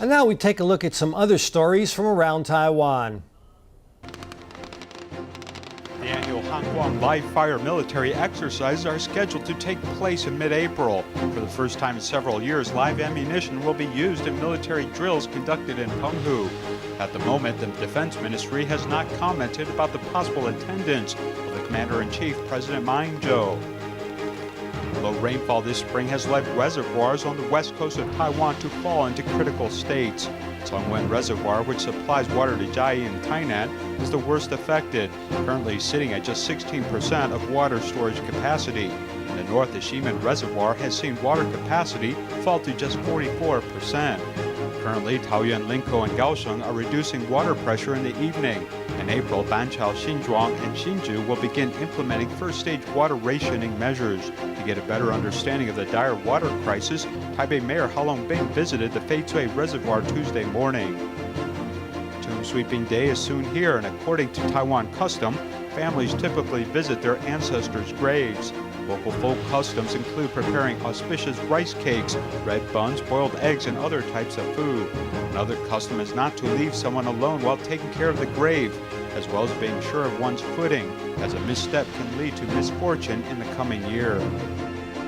And now we take a look at some other stories from around Taiwan. The annual Hanguang Live Fire military exercises are scheduled to take place in mid-April. For the first time in several years, live ammunition will be used in military drills conducted in Penghu. At the moment, the Defense Ministry has not commented about the possible attendance of the Commander-in-Chief, President Ma Ying-jeou. Low rainfall this spring has led reservoirs on the west coast of Taiwan to fall into critical states. Songwen Reservoir, which supplies water to Jiayi and Tainan, is the worst affected, currently sitting at just 16% of water storage capacity. In the north, the Ximen Reservoir has seen water capacity fall to just 44%. Currently, Taoyuan, Linkou, and Kaohsiung are reducing water pressure in the evening. In April, Banqiao, Xinzhuang, and Hsinchu will begin implementing first-stage water rationing measures. To get a better understanding of the dire water crisis, Taipei Mayor Ha Longbing visited the Feicui Reservoir Tuesday morning. Tomb Sweeping Day is soon here, and according to Taiwan custom, families typically visit their ancestors' graves. Local folk customs include preparing auspicious rice cakes, red buns, boiled eggs, and other types of food. Another custom is not to leave someone alone while taking care of the grave, as well as being sure of one's footing, as a misstep can lead to misfortune in the coming year.